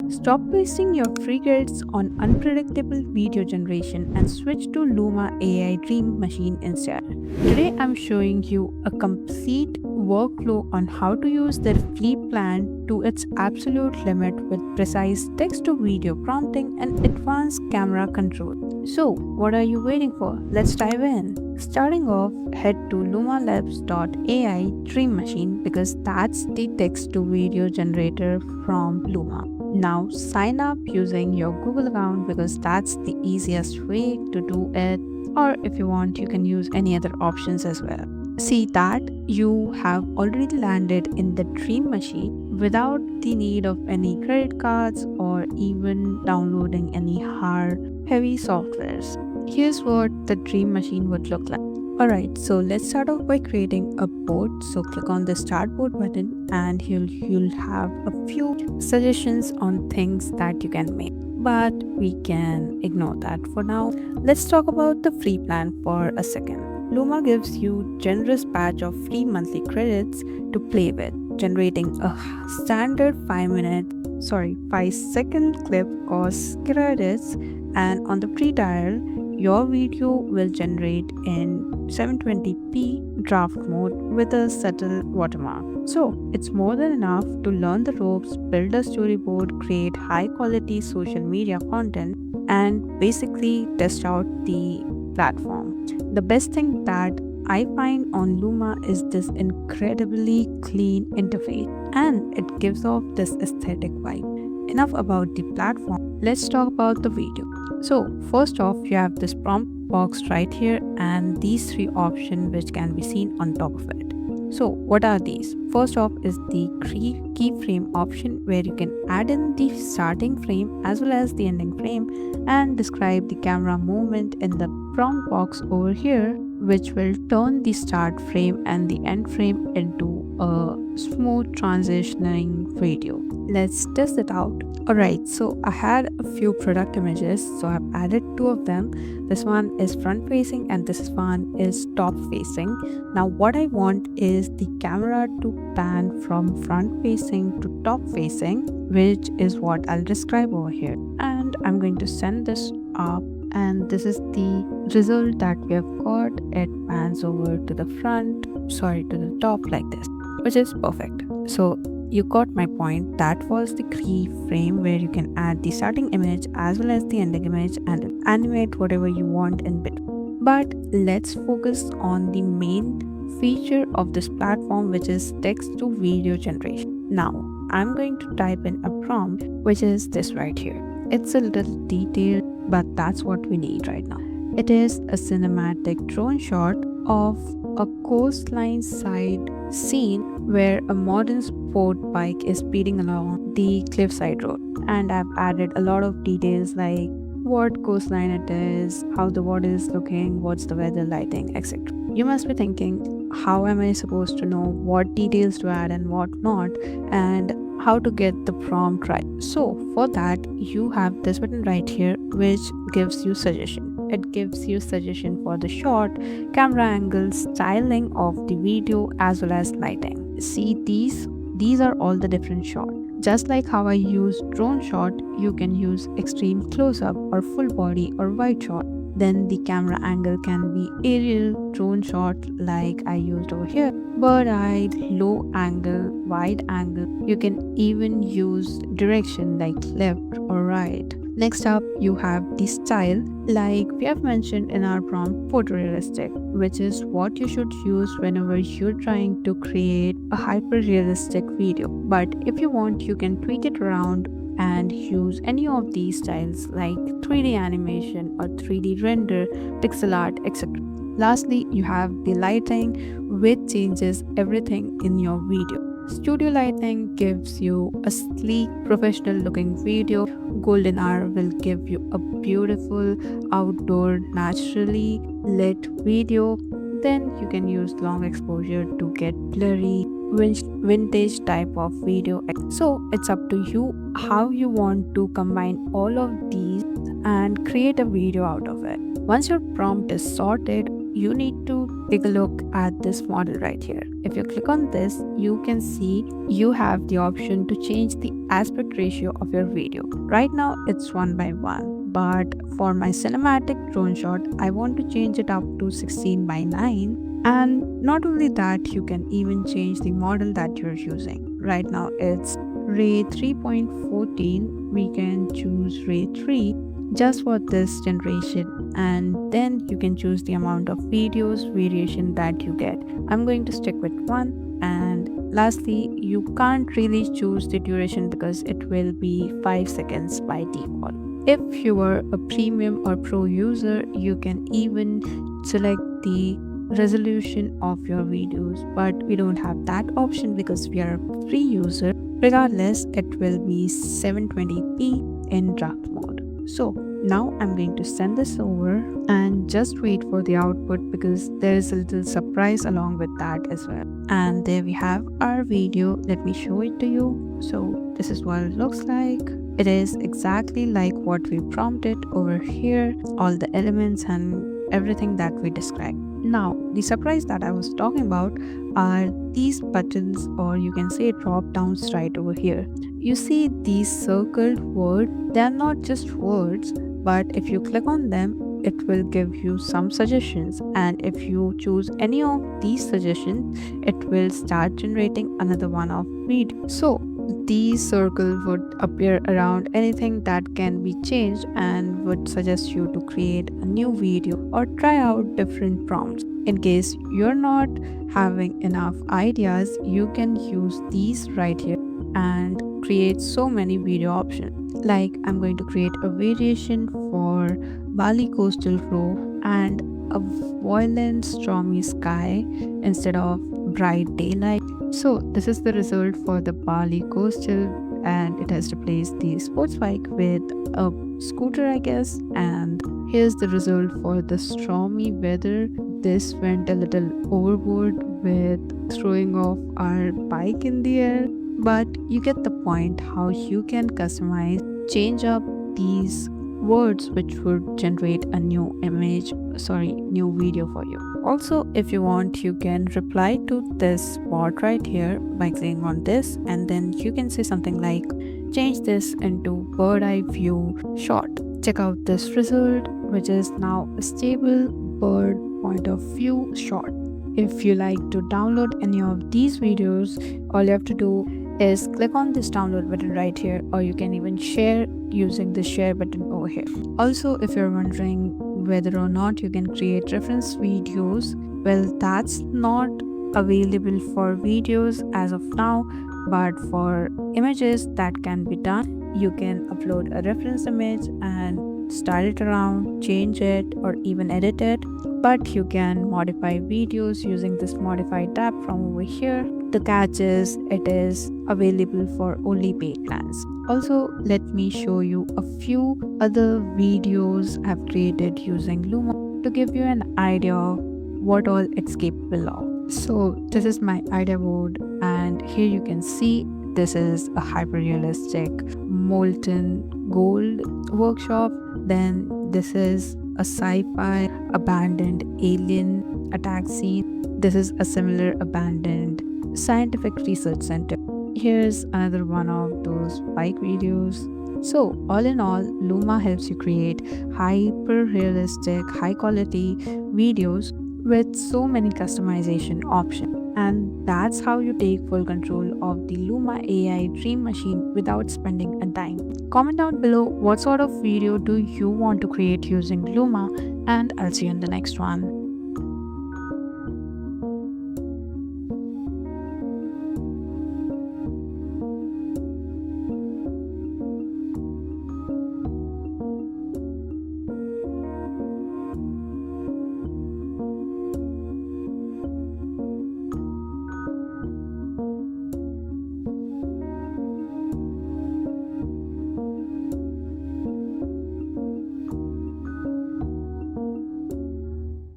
Stop wasting your free credits on unpredictable video generation and switch to Luma AI Dream Machine instead. Today I'm showing you a complete workflow on how to use the free plan to its absolute limit with precise text to video prompting and advanced camera control. So, what are you waiting for? Let's dive in. Starting off, head to lumalabs.ai Dream Machine because that's the text to video generator from Luma. Now sign up using your Google account because that's the easiest way to do it, or if you want you can use any other options as well. See that you have already landed in the Dream Machine without the need of any credit cards or even downloading any hard heavy softwares. Here's what the Dream Machine would look like. Alright, so let's start off by creating a board. So click on the start board button and you'll have a few suggestions on things that you can make. But we can ignore that for now. Let's talk about the free plan for a second. Luma gives you generous batch of free monthly credits to play with, generating a standard 5-second clip costs credits, and on the free trial your video will generate in 720p draft mode with a subtle watermark. So it's more than enough to learn the ropes, build a storyboard, create high quality social media content, and basically test out the platform. The best thing that I find on Luma is this incredibly clean interface and it gives off this aesthetic vibe. Enough about the platform, let's talk about the video. So first off, you have this prompt box right here and these three options which can be seen on top of it. So what are these? First off is the keyframe option where you can add in the starting frame as well as the ending frame and describe the camera movement in the prompt box over here, which will turn the start frame and the end frame into a smooth transitioning video. Let's test it out. Alright, so I had a few product images, so I've added two of them. This one is front facing and this one is top facing. Now what I want is the camera to pan from front facing to top facing, which is what I'll describe over here. And I'm going to send this up and this is the result that we have got. It pans over to the to the top like this, which is perfect. So you got my point. That was the keyframe where you can add the starting image as well as the ending image and animate whatever you want in between. But let's focus on the main feature of this platform, which is text to video generation. Now I'm going to type in a prompt, which is this right here. It's a little detailed, but that's what we need right now. It is a cinematic drone shot of a coastline side scene where a modern sport bike is speeding along the cliffside road. And I've added a lot of details like what coastline it is, how the water is looking, what's the weather, lighting, etc. You must be thinking, how am I supposed to know what details to add and what not, and how to get the prompt right? So for that you have this button right here which gives you suggestion. It gives you suggestion for the shot, camera angle, styling of the video as well as lighting. See, these are all the different shots. Just like how I use drone shot, you can use extreme close-up or full body or wide shot. Then the camera angle can be aerial, drone shot like I used over here, bird eye, low angle, wide angle. You can even use direction like left or right. Next up, you have the style, like we have mentioned in our prompt, photorealistic, which is what you should use whenever you're trying to create a hyper-realistic video. But if you want, you can tweak it around and use any of these styles like 3D animation or 3D render, pixel art, etc. Lastly, you have the lighting, which changes everything in your video. Studio lighting gives you a sleek, professional looking video. Golden hour will give you a beautiful outdoor, naturally lit video. Then you can use long exposure to get blurry, vintage type of video. So it's up to you how you want to combine all of these and create a video out of it. Once your prompt is sorted, you need to take a look at this model right here. If you click on this, you can see you have the option to change the aspect ratio of your video. Right now it's 1:1, but for my cinematic drone shot, I want to change it up to 16:9. And not only that, you can even change the model that you're using. Right now it's Ray 3.14. We can choose Ray 3 just for this generation, and then you can choose the amount of videos variation that you get. I'm going to stick with 1. And lastly, you can't really choose the duration because it will be 5 seconds by default. If you are a premium or pro user, you can even select the resolution of your videos, but we don't have that option because we are a free user. Regardless, it will be 720p in draft mode. So now I'm going to send this over and just wait for the output because there is a little surprise along with that as well. And there we have our video. Let me show it to you. So this is what it looks like. It is exactly like what we prompted over here, all the elements and everything that we described. Now, the surprise that I was talking about are these buttons, or you can say drop downs right over here. You see these circled words, they are not just words, but if you click on them, it will give you some suggestions, and if you choose any of these suggestions, it will start generating another one of video. So these circles would appear around anything that can be changed and would suggest you to create a new video or try out different prompts. In case you're not having enough ideas, you can use these right here and create so many video options. Like I'm going to create a variation for Bali coastal flow and a violent stormy sky instead of bright daylight. So this is the result for the Bali coastal, and it has replaced the sports bike with a scooter, I guess. And here's the result for the stormy weather. This went a little overboard with throwing off our bike in the air, but you get the point how you can customize, change up these words which would generate a new new video for you. Also, if you want, you can reply to this bot right here by clicking on this, and then you can say something like change this into bird eye view shot. Check out this result, which is now a stable bird point of view shot. If you like to download any of these videos, all you have to do is click on this download button right here, or you can even share using the share button over here. Also, if you're wondering whether or not you can create reference videos, well, that's not available for videos as of now, but for images that can be done. You can upload a reference image and style it around, change it, or even edit it. But you can modify videos using this modify tab from over here. The catch is it is available for only paid plans. Also, let me show you a few other videos I've created using Luma to give you an idea of what all it's capable of. So this is my idea board, and here you can see this is a hyper-realistic molten gold workshop. Then this is a sci-fi abandoned alien attack scene. This is a similar abandoned scientific research center. Here's another one of those bike videos. So all in all, Luma helps you create hyper-realistic, high-quality videos with so many customization options. And that's how you take full control of the Luma AI Dream Machine without spending a dime. Comment down below what sort of video do you want to create using Luma, and I'll see you in the next one.